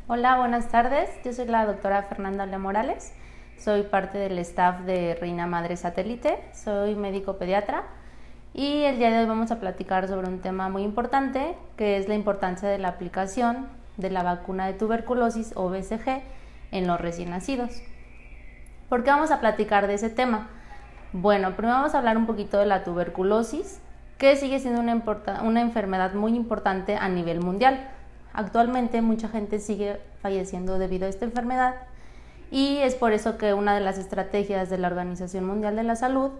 Hola, buenas tardes. Yo soy la doctora Fernanda Olea Morales. Soy parte del staff de Reina Madre Satélite. Soy médico pediatra y el día de hoy vamos a platicar sobre un tema muy importante, que es la importancia de la aplicación de la vacuna de tuberculosis o BCG en los recién nacidos. ¿Por qué vamos a platicar de ese tema? Bueno, primero vamos a hablar un poquito de la tuberculosis, que sigue siendo una enfermedad muy importante a nivel mundial. Actualmente mucha gente sigue falleciendo debido a esta enfermedad y es por eso que una de las estrategias de la Organización Mundial de la Salud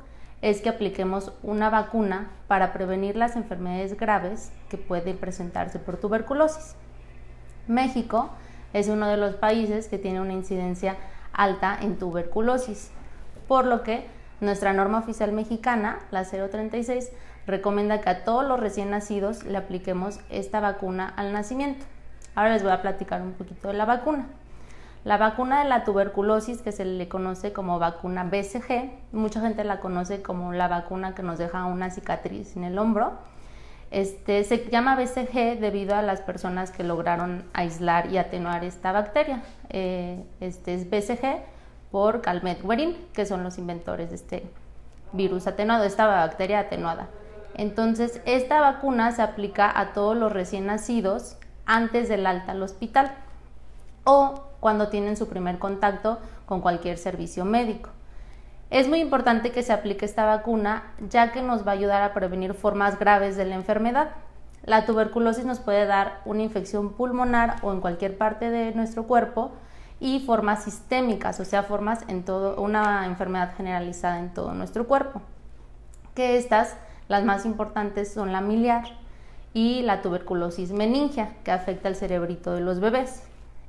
es que apliquemos una vacuna para prevenir las enfermedades graves que pueden presentarse por tuberculosis. México es uno de los países que tiene una incidencia alta en tuberculosis, por lo que nuestra norma oficial mexicana, la 036, recomienda que a todos los recién nacidos le apliquemos esta vacuna al nacimiento. Ahora les voy a platicar un poquito de la vacuna. La vacuna de la tuberculosis, que se le conoce como vacuna BCG, mucha gente la conoce como la vacuna que nos deja una cicatriz en el hombro. Se llama BCG debido a las personas que lograron aislar y atenuar esta bacteria. Es BCG por Calmette-Guerin, que son los inventores de este virus atenuado, esta bacteria atenuada. Entonces, esta vacuna se aplica a todos los recién nacidos antes del alta al hospital o cuando tienen su primer contacto con cualquier servicio médico. Es muy importante que se aplique esta vacuna, ya que nos va a ayudar a prevenir formas graves de la enfermedad. La tuberculosis nos puede dar una infección pulmonar o en cualquier parte de nuestro cuerpo y formas sistémicas, o sea, formas en todo, una enfermedad generalizada en todo nuestro cuerpo. Que estas, las más importantes, son la miliar y la tuberculosis meningia, que afecta el cerebrito de los bebés.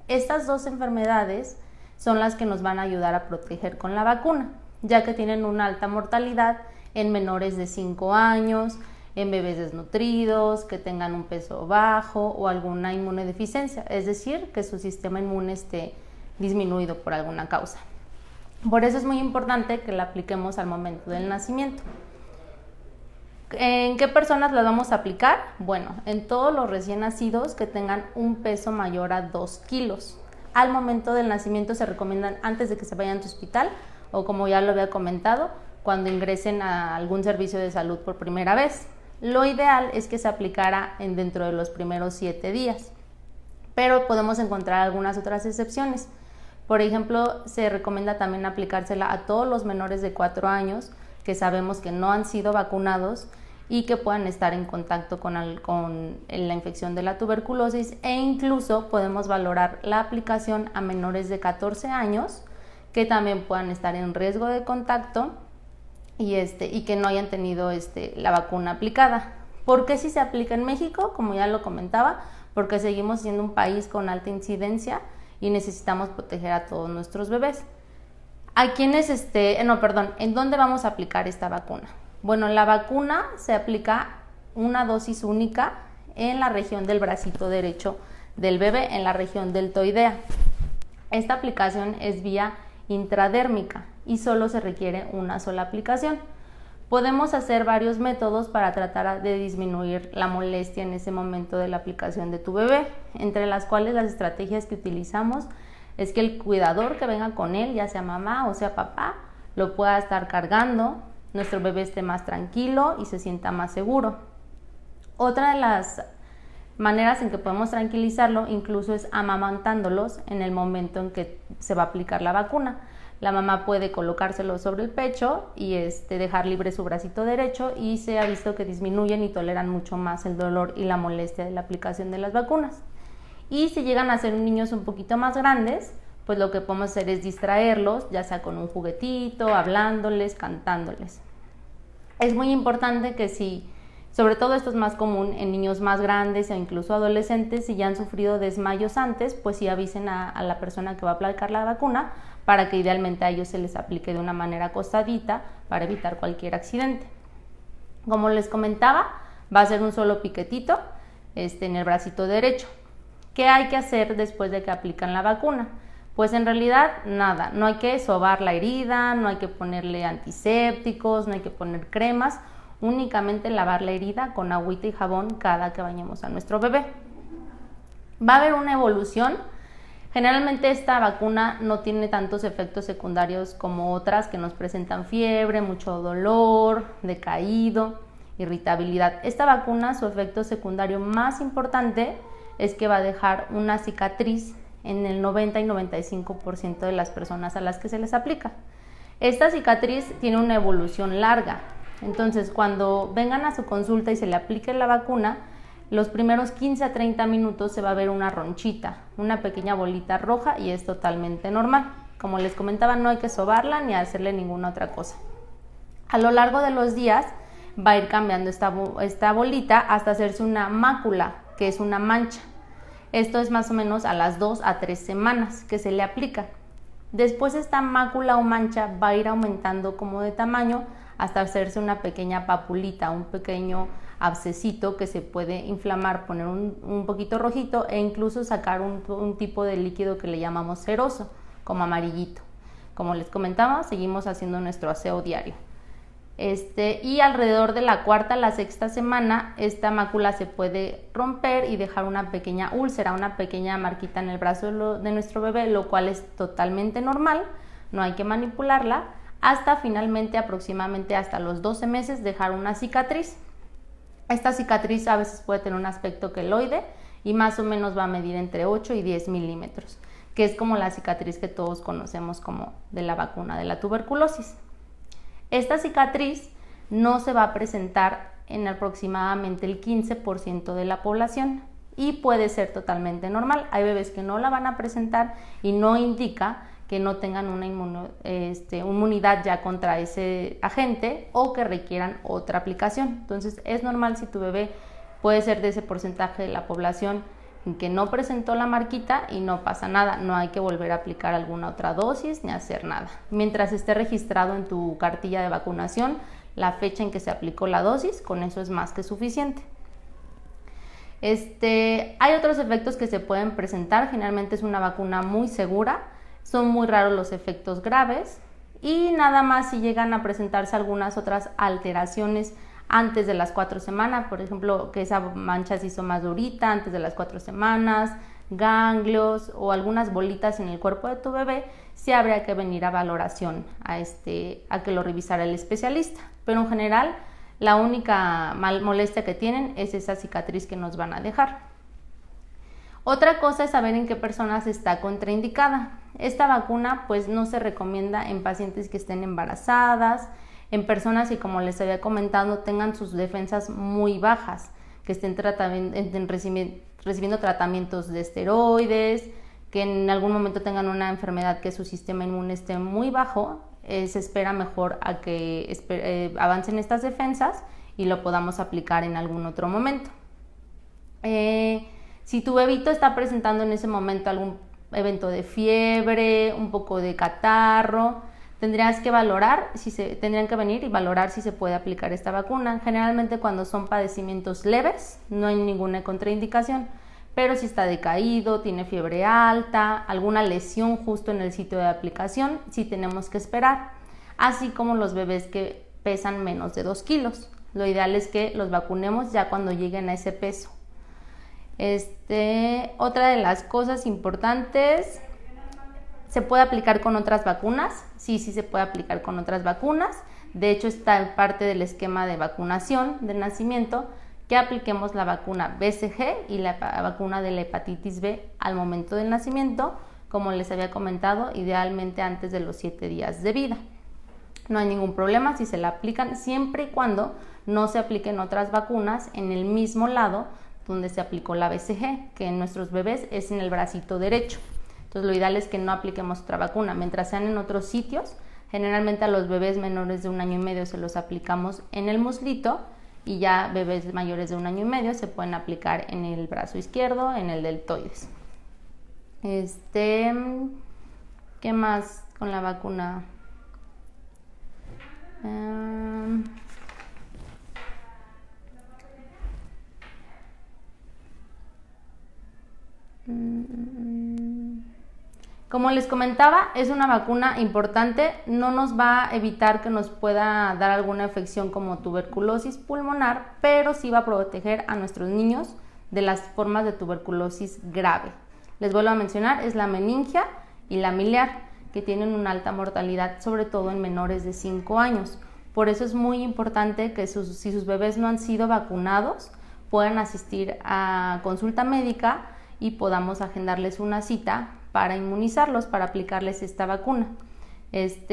Estas dos enfermedades son las que nos van a ayudar a proteger con la vacuna, ya que tienen una alta mortalidad en menores de 5 años, en bebés desnutridos, que tengan un peso bajo o alguna inmunodeficiencia, es decir, que su sistema inmune esté disminuido por alguna causa. Por eso es muy importante que la apliquemos al momento del nacimiento. ¿En qué personas las vamos a aplicar? Bueno, en todos los recién nacidos que tengan un peso mayor a 2 kilos. Al momento del nacimiento se recomiendan antes de que se vayan a tu hospital o, como ya lo había comentado, cuando ingresen a algún servicio de salud por primera vez. Lo ideal es que se aplicara dentro de los primeros 7 días, pero podemos encontrar algunas otras excepciones. Por ejemplo, se recomienda también aplicársela a todos los menores de 4 años que sabemos que no han sido vacunados y que puedan estar en contacto con la infección de la tuberculosis, e incluso podemos valorar la aplicación a menores de 14 años que también puedan estar en riesgo de contacto y que no hayan tenido la vacuna aplicada. ¿Por qué si se aplica en México? Como ya lo comentaba, porque seguimos siendo un país con alta incidencia y necesitamos proteger a todos nuestros bebés. ¿En dónde vamos a aplicar esta vacuna? Bueno, la vacuna se aplica una dosis única en la región del bracito derecho del bebé, en la región deltoidea. Esta aplicación es vía intradérmica y solo se requiere una sola aplicación. Podemos hacer varios métodos para tratar de disminuir la molestia en ese momento de la aplicación de tu bebé, entre las cuales las estrategias que utilizamos es que el cuidador que venga con él, ya sea mamá o sea papá, lo pueda estar cargando, nuestro bebé esté más tranquilo y se sienta más seguro. Otra de las maneras en que podemos tranquilizarlo incluso es amamantándolos en el momento en que se va a aplicar la vacuna. La mamá puede colocárselo sobre el pecho y dejar libre su bracito derecho, y se ha visto que disminuyen y toleran mucho más el dolor y la molestia de la aplicación de las vacunas. Y si llegan a ser niños un poquito más grandes, pues lo que podemos hacer es distraerlos, ya sea con un juguetito, hablándoles, cantándoles. Es muy importante que sobre todo esto es más común en niños más grandes o incluso adolescentes, si ya han sufrido desmayos antes, pues sí avisen a la persona que va a aplicar la vacuna para que idealmente a ellos se les aplique de una manera acostadita para evitar cualquier accidente. Como les comentaba, va a ser un solo piquetito en el bracito derecho. ¿Qué hay que hacer después de que aplican la vacuna? Pues en realidad nada, no hay que sobar la herida, no hay que ponerle antisépticos, no hay que poner cremas, únicamente lavar la herida con agüita y jabón cada que bañemos a nuestro bebé. Va a haber una evolución Generalmente esta vacuna no tiene tantos efectos secundarios como otras que nos presentan fiebre, mucho dolor, decaído, irritabilidad. Esta vacuna, su efecto secundario más importante es que va a dejar una cicatriz en el 90 y 95% de las personas a las que se les aplica. Esta cicatriz tiene una evolución larga, entonces cuando vengan a su consulta y se le aplique la vacuna, los primeros 15 a 30 minutos se va a ver una ronchita, una pequeña bolita roja, y es totalmente normal. Como les comentaba, no hay que sobarla ni hacerle ninguna otra cosa. A lo largo de los días va a ir cambiando esta bolita hasta hacerse una mácula, que es una mancha. Esto es más o menos a las 2 a 3 semanas que se le aplica. Después esta mácula o mancha va a ir aumentando como de tamaño hasta hacerse una pequeña papulita, un pequeño abscesito que se puede inflamar, poner un poquito rojito e incluso sacar un tipo de líquido que le llamamos seroso, como amarillito. Como les comentaba, seguimos haciendo nuestro aseo diario. Y alrededor de la cuarta a la sexta semana, esta mácula se puede romper y dejar una pequeña úlcera, una pequeña marquita en el brazo de nuestro bebé, lo cual es totalmente normal, no hay que manipularla, hasta finalmente aproximadamente hasta los 12 meses dejar una cicatriz. Esta cicatriz a veces puede tener un aspecto queloide y más o menos va a medir entre 8 y 10 milímetros, que es como la cicatriz que todos conocemos como de la vacuna de la tuberculosis. Esta cicatriz no se va a presentar en aproximadamente el 15% de la población y puede ser totalmente normal. Hay bebés que no la van a presentar y no indica que no tengan una inmunidad ya contra ese agente o que requieran otra aplicación. Entonces es normal si tu bebé puede ser de ese porcentaje de la población que no presentó la marquita y no pasa nada, no hay que volver a aplicar alguna otra dosis ni hacer nada. Mientras esté registrado en tu cartilla de vacunación la fecha en que se aplicó la dosis, con eso es más que suficiente. Hay otros efectos que se pueden presentar, generalmente es una vacuna muy segura, son muy raros los efectos graves y nada más si llegan a presentarse algunas otras alteraciones antes de las 4 semanas, por ejemplo, que esa mancha se hizo más durita antes de las 4 semanas, ganglios o algunas bolitas en el cuerpo de tu bebé, sí habría que venir a valoración, a que lo revisara el especialista. Pero en general, la única molestia que tienen es esa cicatriz que nos van a dejar. Otra cosa es saber en qué personas está contraindicada. Esta vacuna pues no se recomienda en pacientes que estén embarazadas, en personas que, como les había comentado, tengan sus defensas muy bajas, que estén recibiendo tratamientos de esteroides, que en algún momento tengan una enfermedad que su sistema inmune esté muy bajo, se espera mejor a que avancen estas defensas y lo podamos aplicar en algún otro momento. Si tu bebito está presentando en ese momento algún evento de fiebre, un poco de catarro, tendrían que venir y valorar si se puede aplicar esta vacuna. Generalmente cuando son padecimientos leves no hay ninguna contraindicación, pero si está decaído, tiene fiebre alta, alguna lesión justo en el sitio de aplicación, sí tenemos que esperar, así como los bebés que pesan menos de 2 kilos. Lo ideal es que los vacunemos ya cuando lleguen a ese peso. Otra de las cosas importantes, ¿se puede aplicar con otras vacunas? Sí se puede aplicar con otras vacunas. De hecho, está en parte del esquema de vacunación de nacimiento que apliquemos la vacuna BCG y la vacuna de la hepatitis B al momento del nacimiento, como les había comentado, idealmente antes de los 7 días de vida. No hay ningún problema si se la aplican, siempre y cuando no se apliquen otras vacunas en el mismo lado donde se aplicó la BCG, que en nuestros bebés es en el bracito derecho. Entonces lo ideal es que no apliquemos otra vacuna. Mientras sean en otros sitios, generalmente a los bebés menores de 1 año y medio se los aplicamos en el muslito y ya bebés mayores de 1 año y medio se pueden aplicar en el brazo izquierdo, en el deltoides. ¿Qué más con la vacuna? Como les comentaba, es una vacuna importante, no nos va a evitar que nos pueda dar alguna infección como tuberculosis pulmonar, pero sí va a proteger a nuestros niños de las formas de tuberculosis grave, Les vuelvo a mencionar, es la meningia y la miliar, que tienen una alta mortalidad, sobre todo en menores de 5 años. Por eso es muy importante que si sus bebés no han sido vacunados, puedan asistir a consulta médica y podamos agendarles una cita para inmunizarlos, para aplicarles esta vacuna.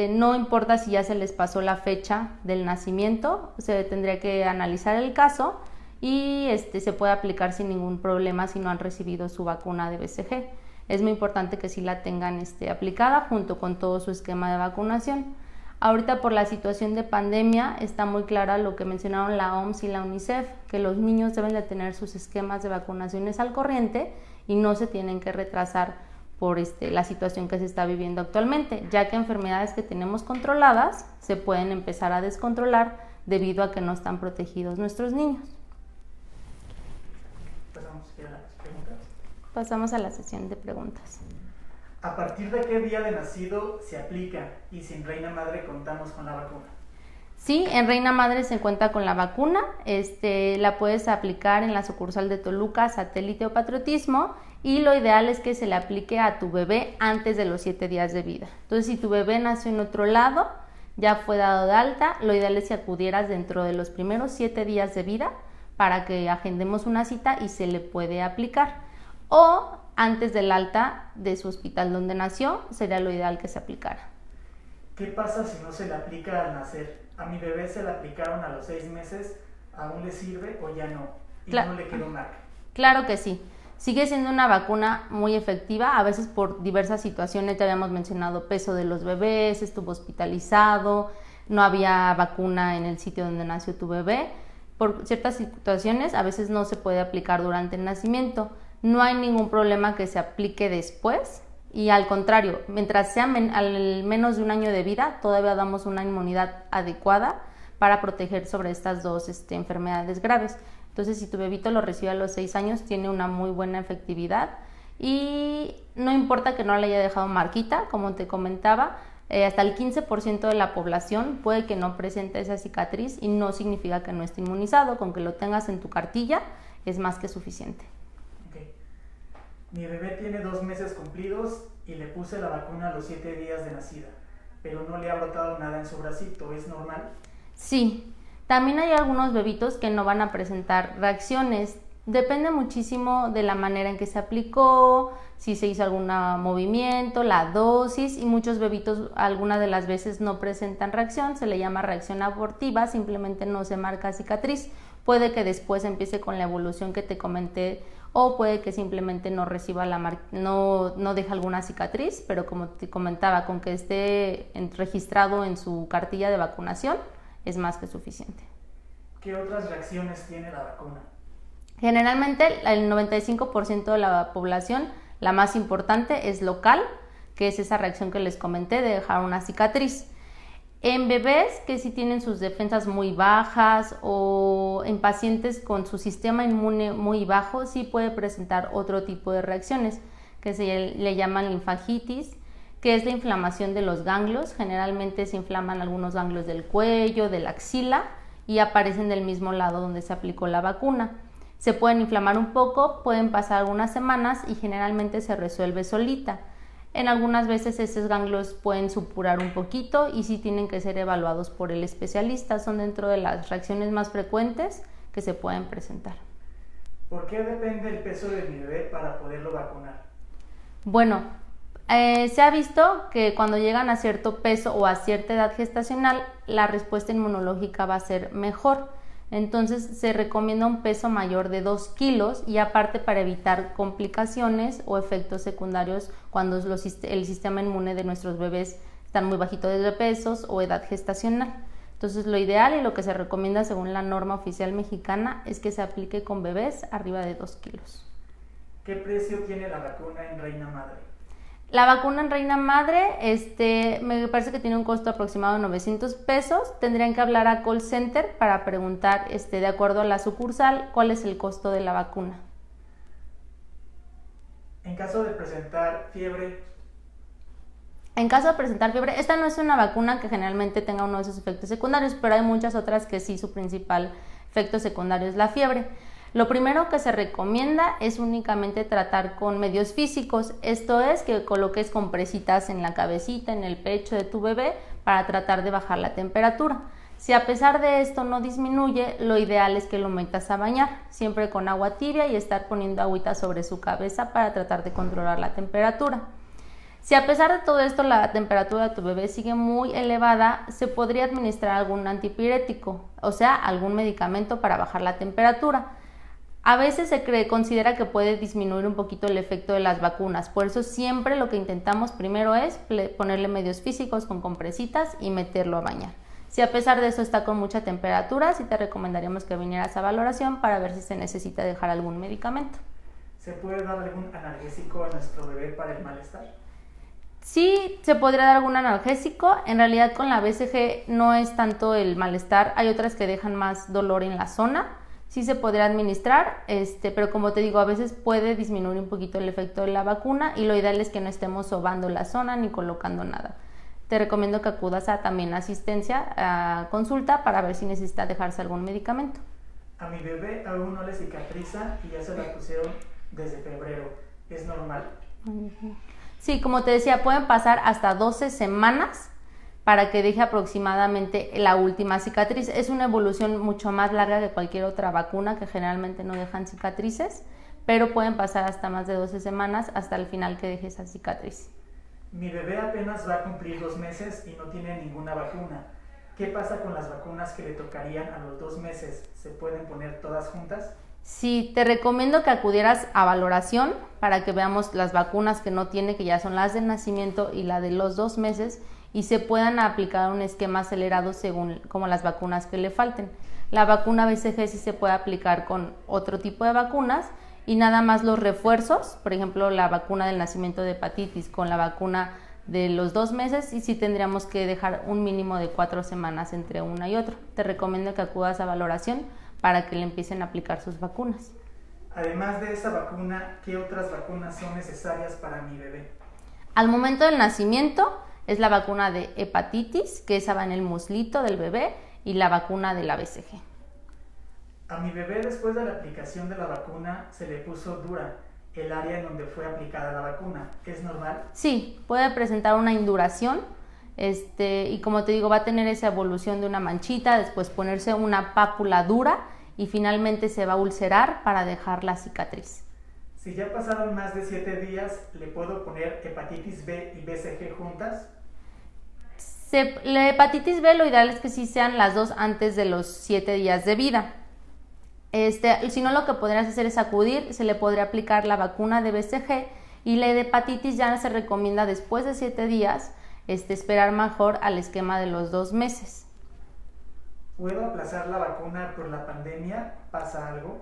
No importa si ya se les pasó la fecha del nacimiento, se tendría que analizar el caso y se puede aplicar sin ningún problema si no han recibido su vacuna de BCG. Es muy importante que sí la tengan aplicada junto con todo su esquema de vacunación. Ahorita por la situación de pandemia está muy clara lo que mencionaron la OMS y la UNICEF, que los niños deben de tener sus esquemas de vacunaciones al corriente y no se tienen que retrasar por la situación que se está viviendo actualmente, ya que enfermedades que tenemos controladas se pueden empezar a descontrolar debido a que no están protegidos nuestros niños. Pasamos a la sesión de preguntas. ¿A partir de qué día de nacido se aplica y si en Reina Madre contamos con la vacuna? Sí, en Reina Madre se cuenta con la vacuna, la puedes aplicar en la sucursal de Toluca, Satélite o Patriotismo, y lo ideal es que se le aplique a tu bebé antes de los 7 días de vida. Entonces, si tu bebé nació en otro lado, ya fue dado de alta, lo ideal es que acudieras dentro de los primeros 7 días de vida para que agendemos una cita y se le puede aplicar. O antes del alta de su hospital donde nació, sería lo ideal que se aplicara. ¿Qué pasa si no se le aplica al nacer? A mi bebé se le aplicaron a los 6 meses, ¿aún le sirve o ya no? ¿Y no le quedó marca? Claro que sí. Sigue siendo una vacuna muy efectiva, a veces por diversas situaciones, ya habíamos mencionado peso de los bebés, estuvo hospitalizado, no había vacuna en el sitio donde nació tu bebé. Por ciertas situaciones a veces no se puede aplicar durante el nacimiento. No hay ningún problema que se aplique después y al contrario, mientras sea al menos de 1 año de vida, todavía damos una inmunidad adecuada para proteger sobre estas dos enfermedades graves. Entonces, si tu bebito lo recibe a los 6 años, tiene una muy buena efectividad y no importa que no le haya dejado marquita, como te comentaba, hasta el 15% de la población puede que no presente esa cicatriz y no significa que no esté inmunizado. Con que lo tengas en tu cartilla es más que suficiente. Mi bebé tiene 2 meses cumplidos y le puse la vacuna a los 7 días de nacida, pero no le ha brotado nada en su bracito, ¿es normal? Sí, también hay algunos bebitos que no van a presentar reacciones. Depende muchísimo de la manera en que se aplicó, si se hizo algún movimiento, la dosis, y muchos bebitos algunas de las veces no presentan reacción, se le llama reacción abortiva, simplemente no se marca cicatriz. Puede que después empiece con la evolución que te comenté o puede que simplemente no reciba no deje alguna cicatriz, pero como te comentaba, con que esté registrado en su cartilla de vacunación es más que suficiente. ¿Qué otras reacciones tiene la vacuna? Generalmente el 95% de la población, la más importante es local, que es esa reacción que les comenté de dejar una cicatriz. En bebés que sí tienen sus defensas muy bajas o en pacientes con su sistema inmune muy bajo, sí puede presentar otro tipo de reacciones que se le llaman linfagitis, que es la inflamación de los ganglios. Generalmente se inflaman algunos ganglios del cuello, de la axila y aparecen del mismo lado donde se aplicó la vacuna. Se pueden inflamar un poco, pueden pasar algunas semanas y generalmente se resuelve solita. En algunas veces esos ganglios pueden supurar un poquito y sí tienen que ser evaluados por el especialista. Son dentro de las reacciones más frecuentes que se pueden presentar. ¿Por qué depende el peso de mi bebé para poderlo vacunar? Bueno, se ha visto que cuando llegan a cierto peso o a cierta edad gestacional, la respuesta inmunológica va a ser mejor. Entonces se recomienda un peso mayor de 2 kilos y aparte para evitar complicaciones o efectos secundarios cuando el sistema inmune de nuestros bebés están muy bajitos de pesos o edad gestacional. Entonces lo ideal y lo que se recomienda según la norma oficial mexicana es que se aplique con bebés arriba de 2 kilos. ¿Qué precio tiene la vacuna en Reina Madre? La vacuna en Reina Madre, me parece que tiene un costo aproximado de 900 pesos. Tendrían que hablar a call center para preguntar, de acuerdo a la sucursal, cuál es el costo de la vacuna. En caso de presentar fiebre. En caso de presentar fiebre, esta no es una vacuna que generalmente tenga uno de esos efectos secundarios, pero hay muchas otras que sí su principal efecto secundario es la fiebre. Lo primero que se recomienda es únicamente tratar con medios físicos, esto es que coloques compresitas en la cabecita, en el pecho de tu bebé para tratar de bajar la temperatura. Si a pesar de esto no disminuye, lo ideal es que lo metas a bañar, siempre con agua tibia y estar poniendo agüita sobre su cabeza para tratar de controlar la temperatura. Si a pesar de todo esto la temperatura de tu bebé sigue muy elevada, se podría administrar algún antipirético, o sea, algún medicamento para bajar la temperatura. A veces se considera que puede disminuir un poquito el efecto de las vacunas, por eso siempre lo que intentamos primero es ponerle medios físicos con compresitas y meterlo a bañar. Si a pesar de eso está con mucha temperatura, sí te recomendaríamos que vinieras a valoración para ver si se necesita dejar algún medicamento. ¿Se puede dar algún analgésico a nuestro bebé para el malestar? Sí, se podría dar algún analgésico. En realidad con la BCG no es tanto el malestar, hay otras que dejan más dolor en la zona. Sí se podría administrar, pero como te digo, a veces puede disminuir un poquito el efecto de la vacuna y lo ideal es que no estemos sobando la zona ni colocando nada. Te recomiendo que acudas a también asistencia, a consulta para ver si necesita dejarse algún medicamento. A mi bebé aún no le cicatriza y ya se la pusieron desde febrero. ¿Es normal? Sí, como te decía, pueden pasar hasta 12 semanas para que deje aproximadamente la última cicatriz. Es una evolución mucho más larga que cualquier otra vacuna que generalmente no dejan cicatrices, pero pueden pasar hasta más de 12 semanas hasta el final que deje esa cicatriz. Mi bebé apenas va a cumplir 2 meses y no tiene ninguna vacuna. ¿Qué pasa con las vacunas que le tocarían a los 2 meses? ¿Se pueden poner todas juntas? Sí, te recomiendo que acudieras a valoración para que veamos las vacunas que no tiene, que ya son las de nacimiento y la de los 2 meses, y se puedan aplicar un esquema acelerado según como las vacunas que le falten. La vacuna BCG sí se puede aplicar con otro tipo de vacunas y nada más los refuerzos, por ejemplo la vacuna del nacimiento de hepatitis con la vacuna de los 2 meses, y sí tendríamos que dejar un mínimo de 4 semanas entre una y otra. Te recomiendo que acudas a valoración para que le empiecen a aplicar sus vacunas. Además de esa vacuna, ¿qué otras vacunas son necesarias para mi bebé? Al momento del nacimiento es la vacuna de hepatitis, que esa va en el muslito del bebé, y la vacuna de la BCG. A mi bebé después de la aplicación de la vacuna se le puso dura el área en donde fue aplicada la vacuna. ¿Es normal? Sí, puede presentar una induración, y como te digo, va a tener esa evolución de una manchita, después ponerse una pápula dura y finalmente se va a ulcerar para dejar la cicatriz. Si ya pasaron más de 7 días, ¿le puedo poner hepatitis B y BCG juntas? La hepatitis B lo ideal es que sí sean las dos antes de los 7 días de vida. Si no, lo que podrías hacer es acudir, se le podría aplicar la vacuna de BCG, y la de hepatitis ya se recomienda después de 7 días esperar mejor al esquema de los 2 meses. ¿Puedo aplazar la vacuna por la pandemia? ¿Pasa algo?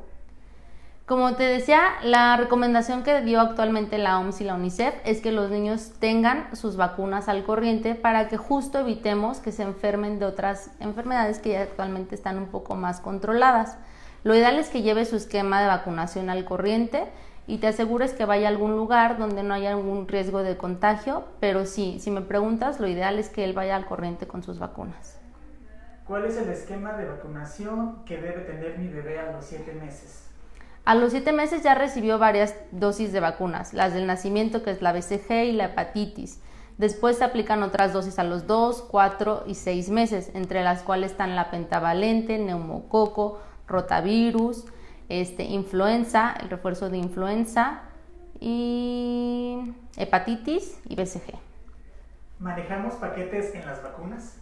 Como te decía, la recomendación que dio actualmente la OMS y la UNICEF es que los niños tengan sus vacunas al corriente para que justo evitemos que se enfermen de otras enfermedades que ya actualmente están un poco más controladas. Lo ideal es que lleve su esquema de vacunación al corriente y te asegures que vaya a algún lugar donde no haya algún riesgo de contagio, pero sí, si me preguntas, lo ideal es que él vaya al corriente con sus vacunas. ¿Cuál es el esquema de vacunación que debe tener mi bebé a los 7 meses? A los 7 meses ya recibió varias dosis de vacunas, las del nacimiento, que es la BCG y la hepatitis. Después se aplican otras dosis a los 2, 4 y 6 meses, entre las cuales están la pentavalente, neumococo, rotavirus, influenza, el refuerzo de influenza y hepatitis y BCG. ¿Manejamos paquetes en las vacunas?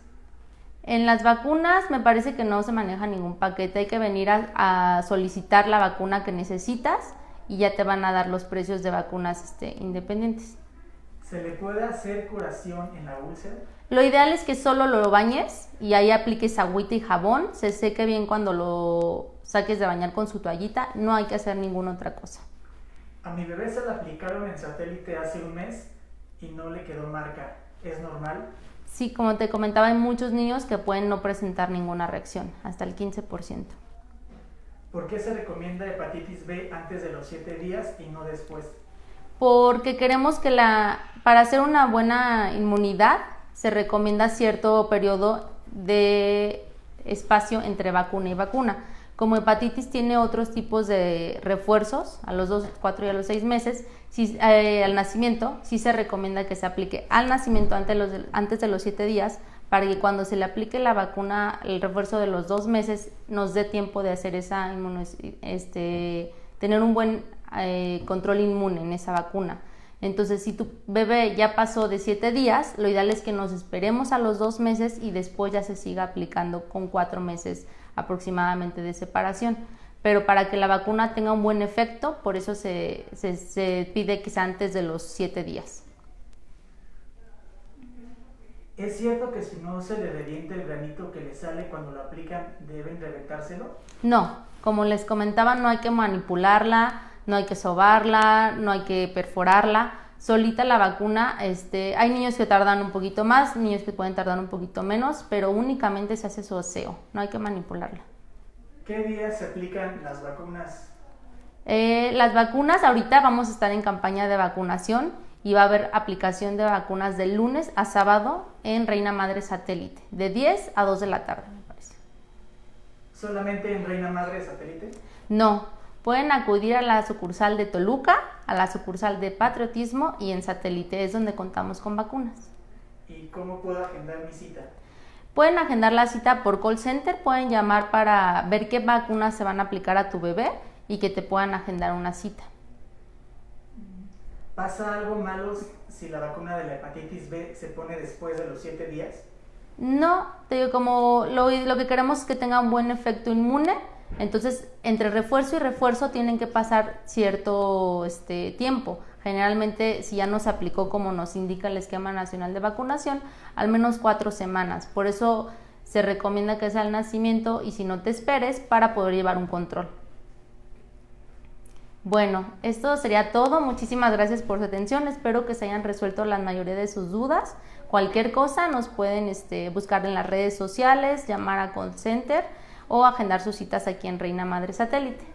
En las vacunas me parece que no se maneja ningún paquete, hay que venir a solicitar la vacuna que necesitas y ya te van a dar los precios de vacunas independientes. ¿Se le puede hacer curación en la úlcera? Lo ideal es que solo lo bañes y ahí apliques agüita y jabón, se seque bien cuando lo saques de bañar con su toallita, no hay que hacer ninguna otra cosa. A mi bebé se la aplicaron en satélite hace un mes y no le quedó marca, ¿es normal? Sí, como te comentaba, hay muchos niños que pueden no presentar ninguna reacción, hasta el 15%. ¿Por qué se recomienda hepatitis B antes de los 7 días y no después? Porque queremos que para hacer una buena inmunidad se recomienda cierto periodo de espacio entre vacuna y vacuna. Como hepatitis tiene otros tipos de refuerzos, a los 2, 4 y a los 6 meses, al nacimiento, sí se recomienda que se aplique al nacimiento antes de los 7 días, para que cuando se le aplique la vacuna, el refuerzo de los 2 meses, nos dé tiempo de hacer esa tener un buen control inmune en esa vacuna. Entonces, si tu bebé ya pasó de 7 días, lo ideal es que nos esperemos a los 2 meses y después ya se siga aplicando con 4 meses aproximadamente de separación. Pero para que la vacuna tenga un buen efecto, por eso se pide que sea antes de los 7 días. ¿Es cierto que si no se le revienta el granito que le sale cuando lo aplican, deben reventárselo? No, como les comentaba, no hay que manipularla, no hay que sobarla, no hay que perforarla. Solita la vacuna, hay niños que tardan un poquito más, niños que pueden tardar un poquito menos, pero únicamente se hace su aseo, no hay que manipularla. ¿Qué días se aplican las vacunas? Las vacunas, ahorita vamos a estar en campaña de vacunación y va a haber aplicación de vacunas de lunes a sábado en Reina Madre Satélite, de 10 a 2 de la tarde, me parece. ¿Solamente en Reina Madre Satélite? No, pueden acudir a la sucursal de Toluca, a la sucursal de Patriotismo y en Satélite es donde contamos con vacunas. ¿Y cómo puedo agendar mi cita? Pueden agendar la cita por call center, pueden llamar para ver qué vacunas se van a aplicar a tu bebé y que te puedan agendar una cita. ¿Pasa algo malo si la vacuna de la hepatitis B se pone después de los 7 días? No, te digo, como lo que queremos es que tenga un buen efecto inmune, entonces entre refuerzo y refuerzo tienen que pasar cierto tiempo. Generalmente, si ya no se aplicó como nos indica el Esquema Nacional de Vacunación, al menos 4 semanas. Por eso se recomienda que sea al nacimiento y si no te esperes para poder llevar un control. Bueno, esto sería todo. Muchísimas gracias por su atención. Espero que se hayan resuelto la mayoría de sus dudas. Cualquier cosa nos pueden buscar en las redes sociales, llamar a call center o agendar sus citas aquí en Reina Madre Satélite.